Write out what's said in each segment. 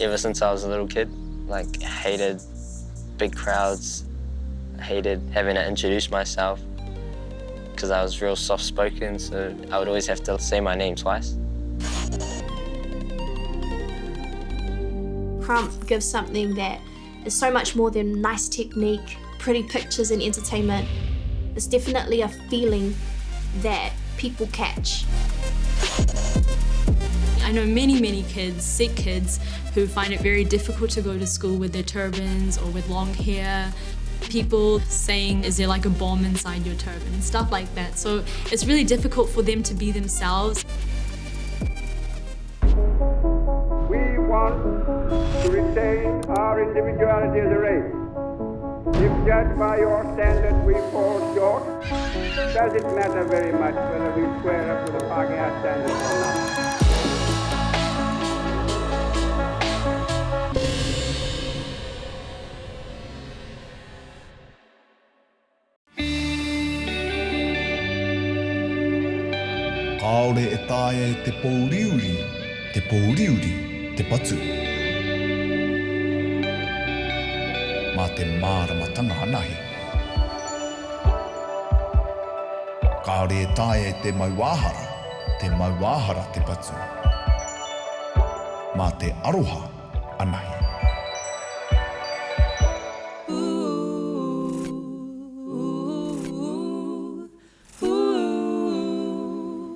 ever since I was a little kid. Like, hated big crowds, hated having to introduce myself because I was real soft-spoken, so I would always have to say my name twice. Krump gives something that is so much more than nice technique, pretty pictures and entertainment. It's definitely a feeling that people catch. I know many kids, Sikh kids, who find it very difficult to go to school with their turbans or with long hair. People saying, is there like a bomb inside your turban and stuff like that. So it's really difficult for them to be themselves. We want to retain our individuality as a race. If judged by your standards we fall short, does it matter very much whether we square up to the Pakistan standards or not? Kaore e tae te pōriuri, te patu. Mā te māramatanga anahi. Kaore e tae te mauahara te patu. Mā te aroha anahi.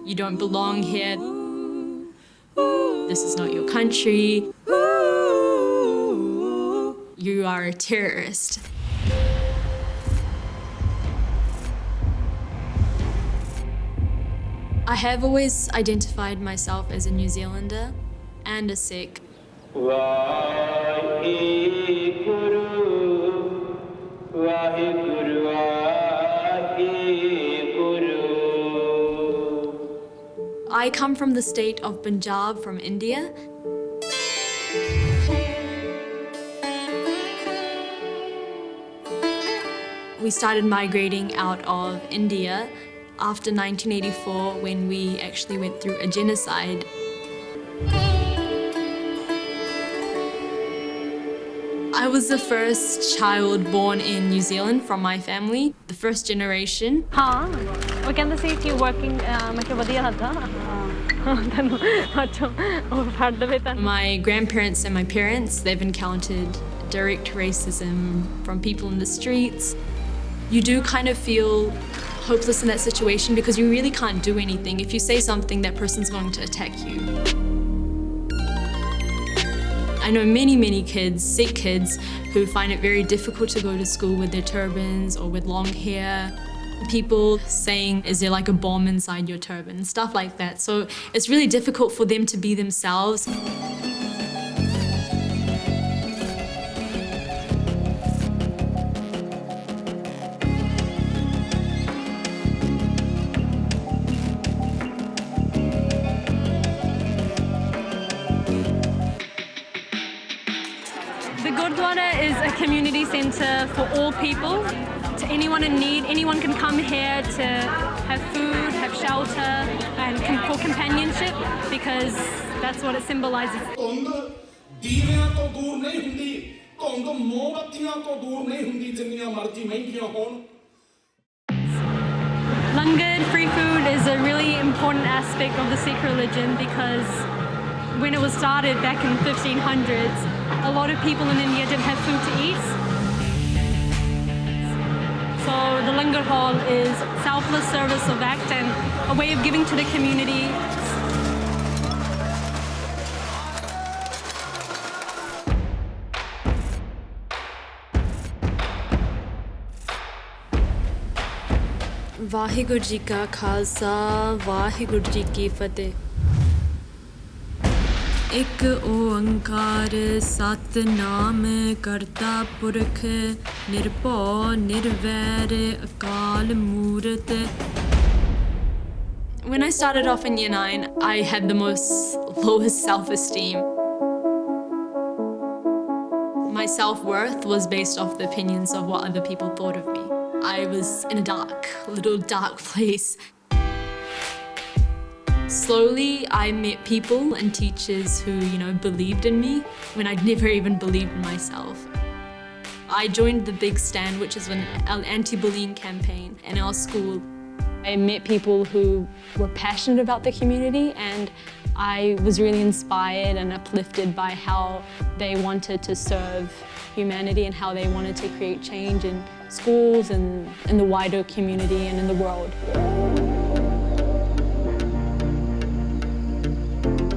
You don't belong here. This is not your country. You are a terrorist. I have always identified myself as a New Zealander and a Sikh. I come from the state of Punjab from India. We started migrating out of India after 1984 when we actually went through a genocide. I was the first child born in New Zealand from my family, the first generation. हाँ, वो कहते थे कि working मतलब बढ़िया था. My grandparents and my parents, they've encountered direct racism from people in the streets. You do kind of feel hopeless in that situation because you really can't do anything. If you say something, that person's going to attack you. I know many kids, Sikh kids, who find it very difficult to go to school with their turbans or with long hair. People saying, is there like a bomb inside your turban? Stuff like that. So it's really difficult for them to be themselves. The Gurdwara is a community centre for all people. To anyone in need, anyone can come here to have food, have shelter, and for companionship, because that's what it symbolises. Langar, free food, is a really important aspect of the Sikh religion because when it was started back in the 1500s, a lot of people in India didn't have food to eat. So the Langar Hall is selfless service of act and a way of giving to the community. Vaheguru Ji Ka Khalsa, Vaheguru Ji Ki Fateh. एक ओंकार सतनाम करता पुरख निर्भौ निर्वैर अकाल मूरत. When I started off in Year 9, I had the lowest self-esteem. My self-worth was based off the opinions of what other people thought of me. I was in a little dark place. Slowly, I met people and teachers who, believed in me when I'd never even believed in myself. I joined the Big Stand, which is an anti-bullying campaign in our school. I met people who were passionate about the community, and I was really inspired and uplifted by how they wanted to serve humanity and how they wanted to create change in schools and in the wider community and in the world.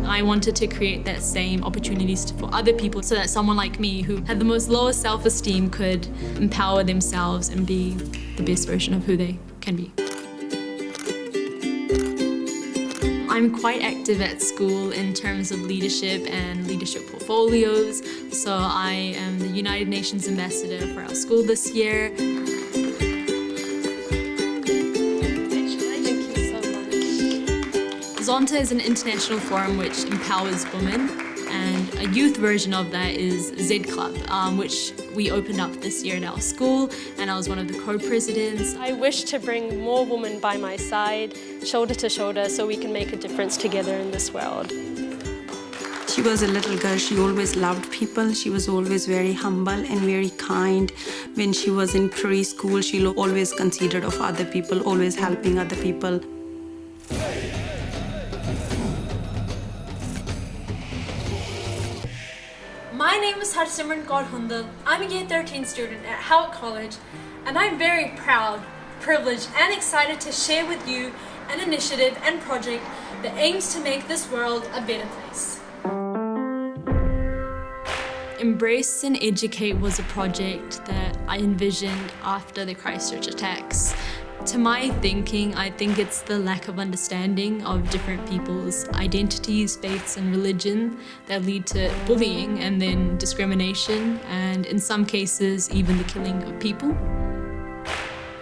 I wanted to create that same opportunities for other people so that someone like me who had the most lowest self-esteem could empower themselves and be the best version of who they can be. I'm quite active at school in terms of leadership and leadership portfolios. So I am the United Nations Ambassador for our school this year. Thank you so much. Zonta is an international forum which empowers women, and a youth version of that is Z Club, which we opened up this year at our school, and I was one of the co-presidents. I wish to bring more women by my side, shoulder to shoulder, so we can make a difference together in this world. She was a little girl. She always loved people. She was always very humble and very kind. When she was in preschool, she always considered of other people, always helping other people. My name is Simran Kaur. I'm a Year 13 student at Howard College, and I'm very proud, privileged, and excited to share with you an initiative and project that aims to make this world a better place. Embrace and Educate was a project that I envisioned after the Christchurch attacks. To my thinking, I think it's the lack of understanding of different people's identities, faiths, and religion that lead to bullying and then discrimination, and in some cases, even the killing of people.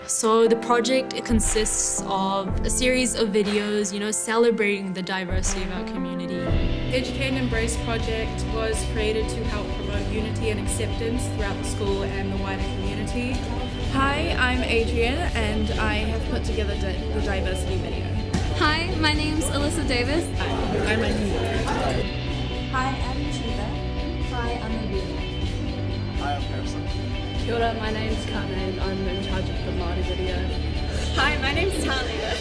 So the project consists of a series of videos, celebrating the diversity of our community. Educate and Embrace project was created to help promote unity and acceptance throughout the school and the wider community. Hi, I'm Adrian, and I have put together the diversity video. Hi, my name's Alyssa Davis. Hi, I'm Anita. Hi, I'm Shiva. Hi, I'm Avila. Hi, I'm Harrison. Kia ora, my name's Carmen. I'm in charge of the Māori video. Hi, my name's Talia.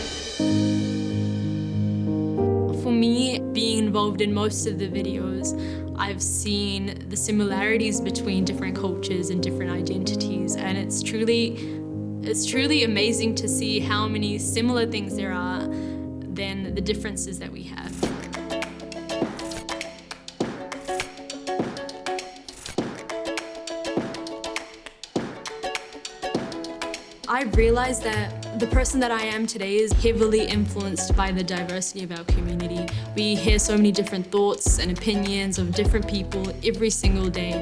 For me, being involved in most of the videos, I've seen the similarities between different cultures and different identities, and it's truly amazing to see how many similar things there are than the differences that we have. I've realized that the person that I am today is heavily influenced by the diversity of our community. We hear so many different thoughts and opinions of different people every single day.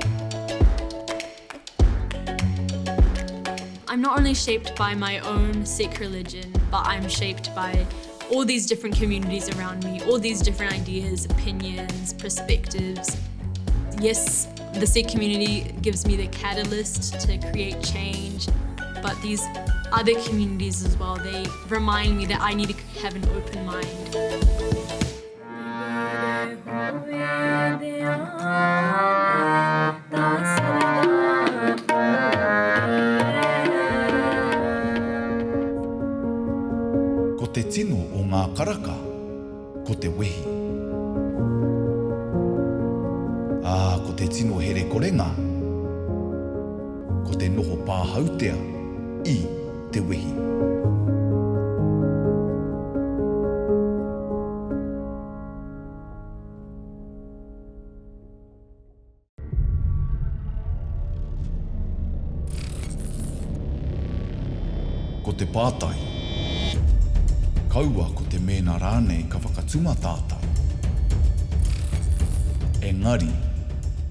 I'm not only shaped by my own Sikh religion, but I'm shaped by all these different communities around me, all these different ideas, opinions, perspectives. Yes, the Sikh community gives me the catalyst to create change, but these other communities as well, they remind me that I need to have an open mind. Ko te tino o ngā karaka, ko te wehi. Ko te tino here korenga, ko te noho pāhautea I te wehi. Ko te pātai. Kaua ko te mena rānei ka whakatuma tātai. Engari,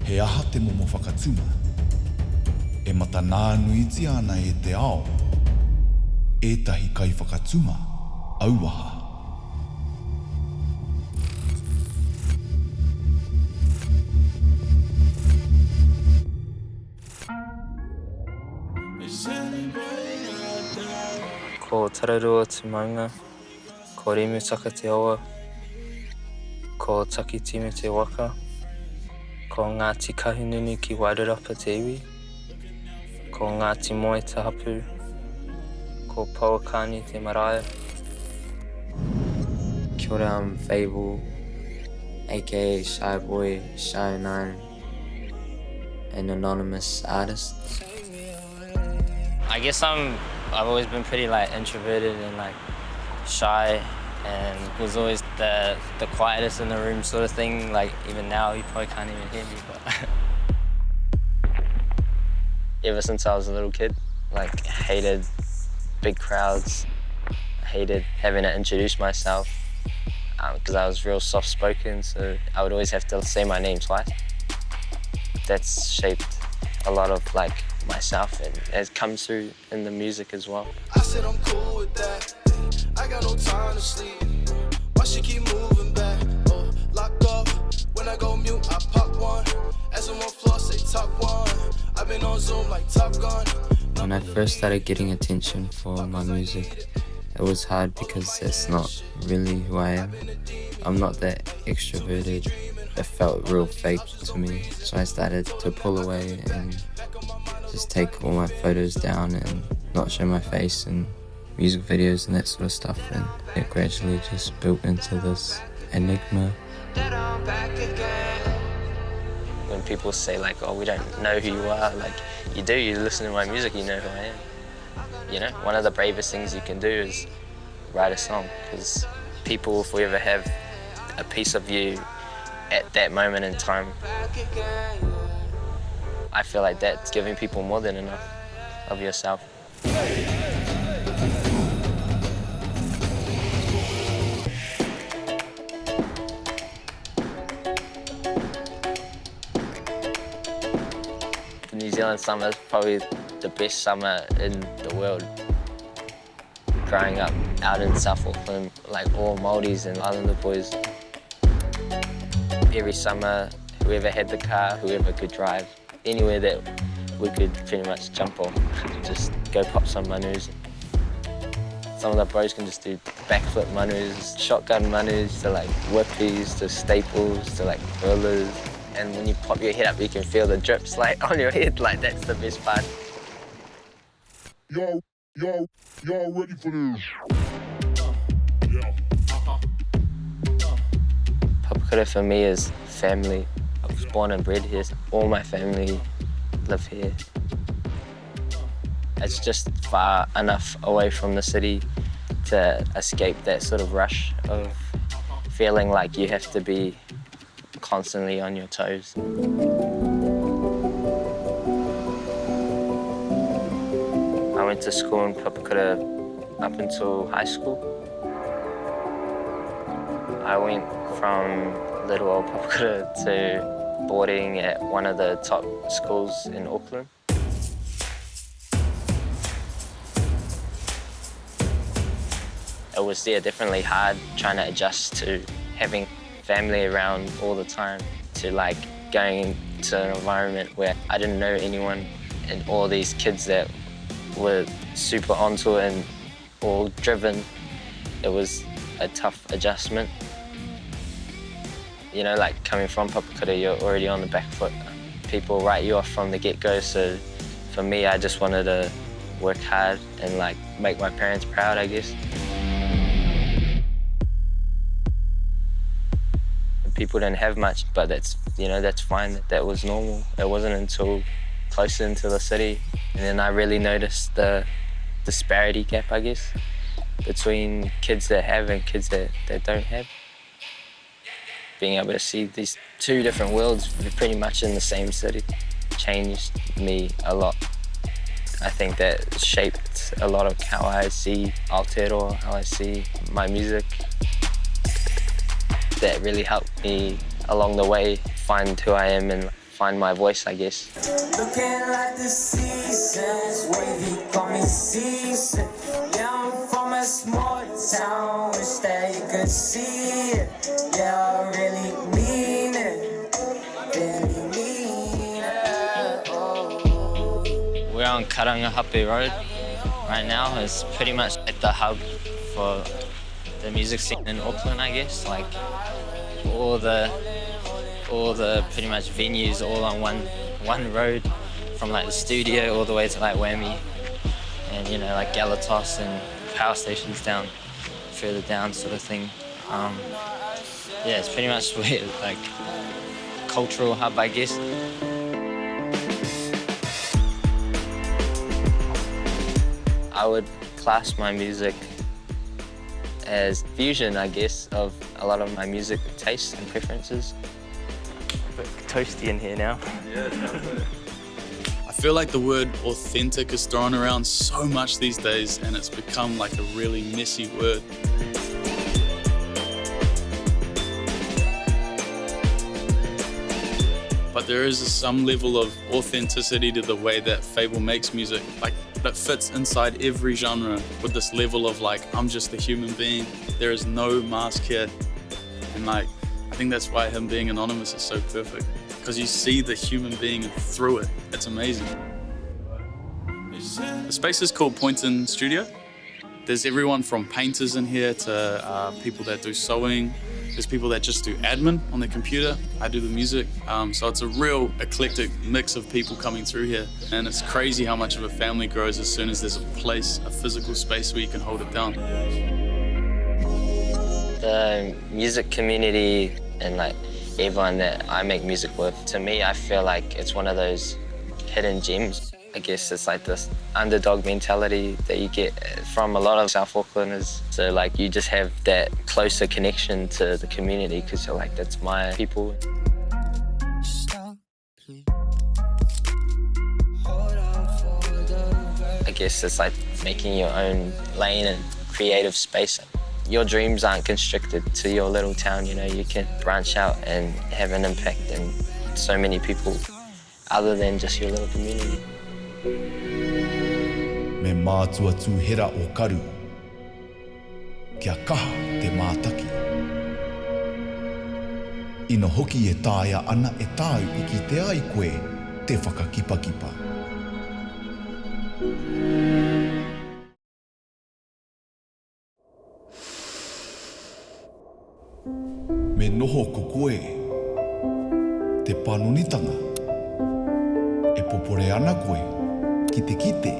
he aha te momo whakatuma. E mata nānuiti ana e te ao. Ētahi kai whakatuma, auaha. Ko Tararua te maunga, ko Rimu taka te awa, Ko takitime te waka, ko Ngāti kahununu ki Wairarapa te iwi, ko Ngāti moe te hapu, ko Pauakani te maraea. Kia ora, I'm Fable, aka Shy Boy, Shy 9, an anonymous artist. I guess I've always been pretty like introverted and like shy, and was always the quietest in the room sort of thing. Like even now, you probably can't even hear me, but ever since I was a little kid, like hated big crowds, hated having to introduce myself because I was real soft-spoken, so I would always have to say my name twice. That's shaped a lot of like myself, and it comes through in the music as well. I said I'm cool with that. I got no time to sleep. Why she keep moving back? Oh, locked up. When I go mute, I pop one. As I'm on floor, say top one. I've been on Zoom like Top Gun. When I first started getting attention for my music, it was hard because that's not really who I am. I'm not that extroverted. It felt real fake to me. So I started to pull away and just take all my photos down and not show my face in music videos and that sort of stuff. And it gradually just built into this enigma. When people say like, oh, we don't know who you are, like you do, you listen to my music, you know who I am. You know, one of the bravest things you can do is write a song, because people will forever have a piece of you at that moment in time. I feel like that's giving people more than enough of yourself. The New Zealand summer is probably the best summer in the world. Growing up out in South Auckland, like all Māoris and Islander boys. Every summer, whoever had the car, whoever could drive, anywhere that we could pretty much jump on, just go pop some manus. Some of the bros can just do backflip manus, shotgun manus, to like whippies, to staples, to like rollers. And when you pop your head up, you can feel the drips like on your head, like that's the best part. Y'all ready for this? Papakura for me is family. I was born and bred here. All my family live here. It's just far enough away from the city to escape that sort of rush of feeling like you have to be constantly on your toes. I went to school in Papakura up until high school. I went from little old Papakura to boarding at one of the top schools in Auckland. It was definitely hard trying to adjust to having family around all the time, to like going to an environment where I didn't know anyone, and all these kids that were super onto it and all driven. It was a tough adjustment. You know, like coming from Papakura, you're already on the back foot. People write you off from the get-go, so for me, I just wanted to work hard and like make my parents proud, I guess. People didn't have much, but that's fine. That was normal. It wasn't until closer into the city, and then I really noticed the disparity gap, I guess, between kids that have and kids that don't have. Being able to see these two different worlds pretty much in the same city changed me a lot. I think that shaped a lot of how I see Aotearoa, how I see my music. That really helped me along the way find who I am and find my voice, I guess. Looking like the seasons, wavy coming season. Yeah, I'm from a small town, wish that you could see it. Yeah, I really mean it, really mean it. Oh. We're on Karangahape Road right now. It's pretty much at the hub for the music scene in Auckland, I guess. Like, all the pretty much venues all on one road, from like the studio all the way to like Whammy, and you know, like Lighthouse and power stations down further down, sort of thing. Yeah, it's pretty much weird, like cultural hub, I guess. I would class my music as fusion, I guess, of a lot of my music tastes and preferences. A bit toasty in here now. I feel like the word authentic is thrown around so much these days, and it's become like a really messy word. But there is some level of authenticity to the way that Fable makes music. Like, that fits inside every genre with this level of like, I'm just a human being. There is no mask here. And like, I think that's why him being anonymous is so perfect. Because you see the human being through it. It's amazing. The space is called Poynton Studio. There's everyone from painters in here to people that do sewing. There's people that just do admin on their computer. I do the music. So it's a real eclectic mix of people coming through here. And it's crazy how much of a family grows as soon as there's a place, a physical space where you can hold it down. The music community and like everyone that I make music with, to me, I feel like it's one of those hidden gems. I guess it's like this underdog mentality that you get from a lot of South Aucklanders. So like you just have that closer connection to the community because you're like, that's my people. I guess it's like making your own lane and creative space. Your dreams aren't constricted to your little town, you know, you can branch out and have an impact on so many people other than just your little community. Me mātua tūhera o karu. Kia kaha te mātaki. Ina hoki e tāia ana e tāu I ki te ai koe te whakakipakipa. Me noho ko koe. Te panonitanga. E popore ana koe. Kite kite,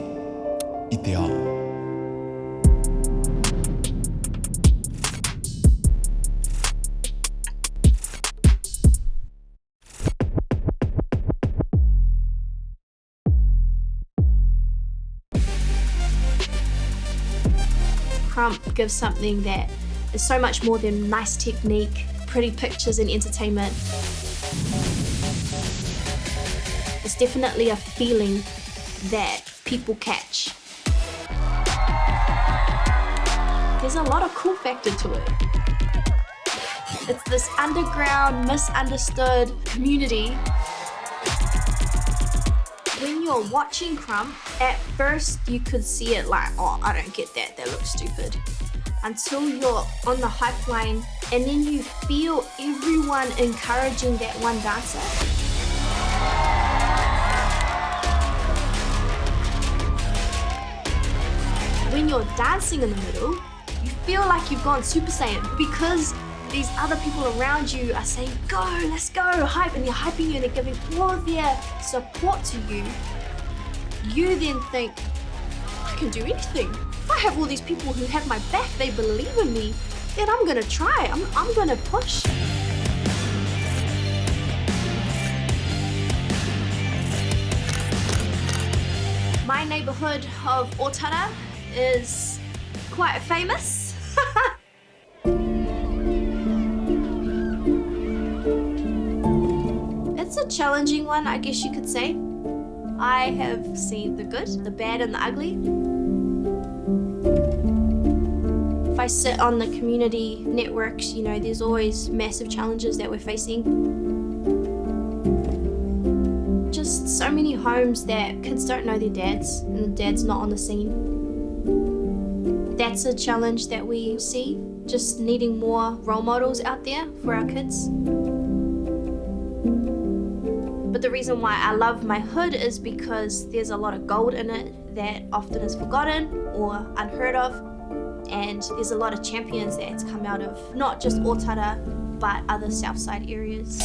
I te ao. Krump gives something that is so much more than nice technique, pretty pictures and entertainment. It's definitely a feeling that people catch. There's a lot of cool factor to it. It's this underground, misunderstood community. When you're watching Krump, at first you could see it like, oh, I don't get that, that looks stupid. Until you're on the hype line and then you feel everyone encouraging that one dancer. When you're dancing in the middle, you feel like you've gone Super Saiyan because these other people around you are saying, go, let's go, hype, and they're hyping you and they're giving all their support to you. You then think, I can do anything. If I have all these people who have my back, they believe in me, then I'm gonna try, I'm gonna push. My neighborhood of Ōtara is quite famous. It's a challenging one, I guess you could say. I have seen the good, the bad, and the ugly. If I sit on the community networks, you know, there's always massive challenges that we're facing. Just so many homes that kids don't know their dads, and the dad's not on the scene. That's a challenge that we see, just needing more role models out there for our kids. But the reason why I love my hood is because there's a lot of gold in it that often is forgotten or unheard of. And there's a lot of champions that's come out of not just Ōtara, but other Southside areas.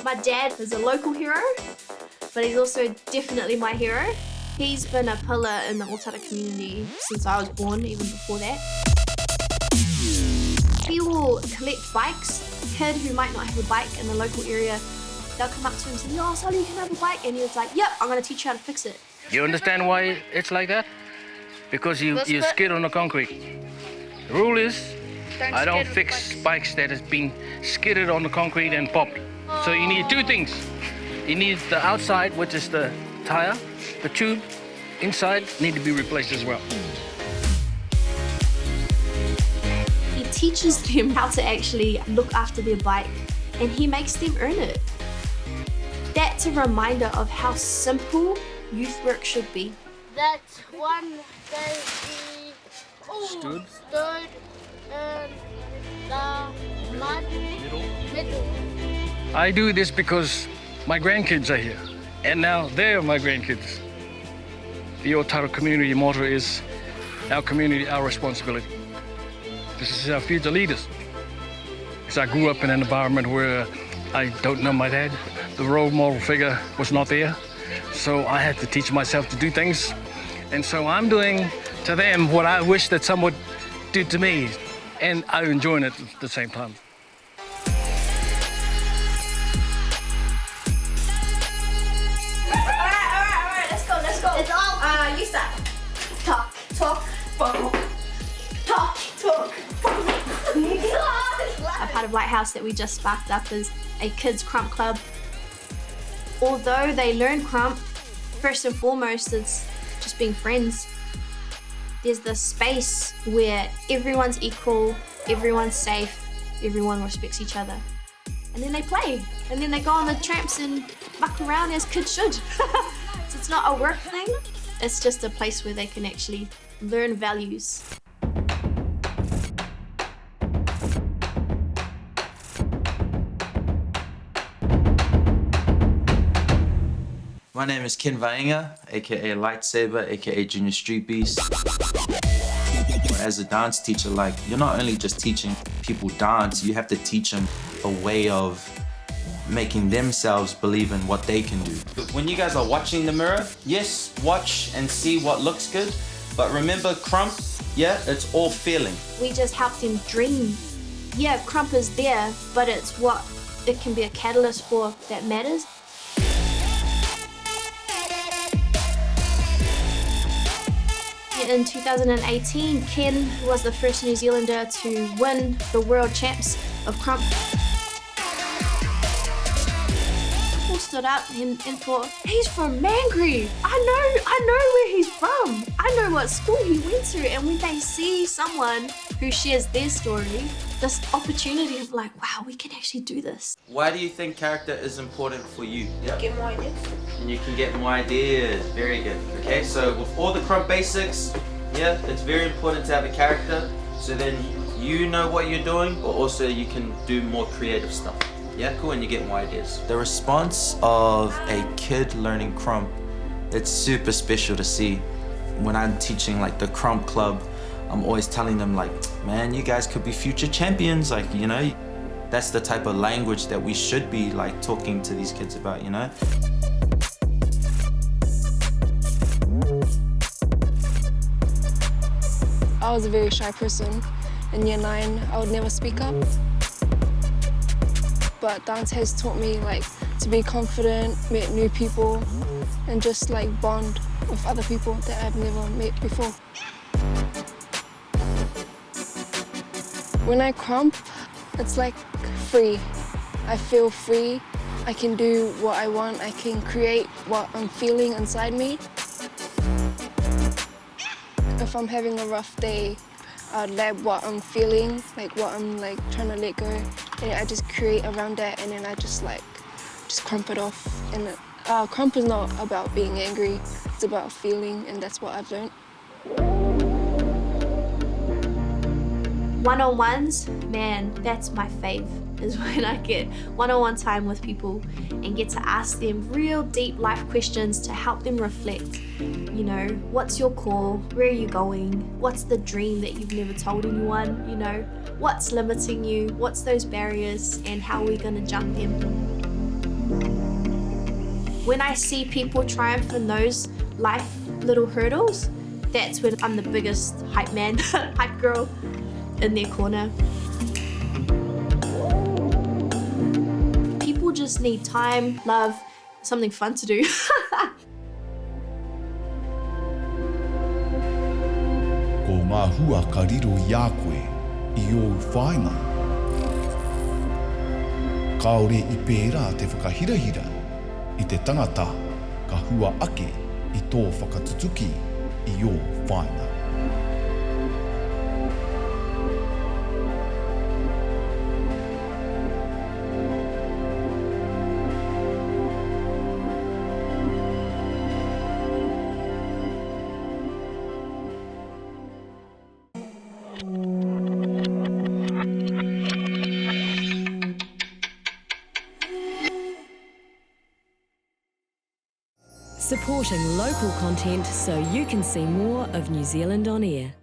My dad is a local hero, but he's also definitely my hero. He's been a pillar in the Ōtara community since I was born, even before that. He will collect bikes. A kid who might not have a bike in the local area, they'll come up to him and say, "Oh, Sally, you can have a bike." And he was like, "Yep, I'm going to teach you how to fix it." You understand why it's like that? Because you skid on the concrete. The rule is, I don't fix bikes that has been skidded on the concrete and popped. So you need two things. You need the outside, which is the tire. The tube inside need to be replaced as well. He teaches them how to actually look after their bike, and he makes them earn it. That's a reminder of how simple youth work should be. That one day he stood in the mud middle. I do this because my grandkids are here, and now they're my grandkids. The Ōtara community motto is, our community, our responsibility. This is our future leaders. Because I grew up in an environment where I don't know my dad. The role model figure was not there. So I had to teach myself to do things. And so I'm doing to them what I wish that someone would do to me. And I'm enjoying it at the same time. It's all, you start. Talk. A part of Lighthouse that we just sparked up is a kids Krump club. Although they learn Krump, first and foremost it's just being friends. There's this space where everyone's equal, everyone's safe, everyone respects each other. And then they play, and then they go on the tramps and muck around as kids should. So it's not a work thing, it's just a place where they can actually learn values. My name is Ken Vainga, aka Lightsaber, aka Junior Street Beast. As a dance teacher, you're not only just teaching people dance, you have to teach them a way of making themselves believe in what they can do. When you guys are watching the mirror, yes, watch and see what looks good, but remember Krump, it's all feeling. We just help them dream. Yeah, Krump is there, but it's what it can be a catalyst for that matters. In 2018, Ken was the first New Zealander to win the World Champs of Krump. People stood up and thought, he's from Mangrove. I know where he's from. I know what school he went to. And when they see someone who shares their story, this opportunity of wow, we can actually do this. Why do you think character is important for you? Get more ideas. And you can get more ideas. Very good. Okay, so with all the Krump basics, it's very important to have a character, so then you know what you're doing, but also you can do more creative stuff. Yeah, cool, and you get more ideas. The response of a kid learning Krump, it's super special to see. When I'm teaching the Krump club, I'm always telling them man, you guys could be future champions, that's the type of language that we should be talking to these kids about, I was a very shy person. In year 9, I would never speak up. But dance has taught me to be confident, meet new people, and just bond with other people that I've never met before. When I Krump, it's free. I feel free. I can do what I want. I can create what I'm feeling inside me. If I'm having a rough day, I'd lab what I'm feeling, what I'm trying to let go, and I just create around that, and then I just Krump it off. And Krump is not about being angry, it's about feeling, and that's what I've learned. One-on-ones, man, that's my fave. is when I get one-on-one time with people and get to ask them real deep life questions to help them reflect. You know, what's your core? Where are you going? What's the dream that you've never told anyone? You know, what's limiting you? What's those barriers, and how are we going to jump them? When I see people triumph in those life little hurdles, that's when I'm the biggest hype man, hype girl in their corner. People just need time, love, something fun to do. Ko ngā hua ka riro i a koe i o whainga. Kāore i pērā te whakahirahira i te tangata ka hua ake i tō whakatutuki i o whainga. Supporting local content so you can see more of New Zealand on air.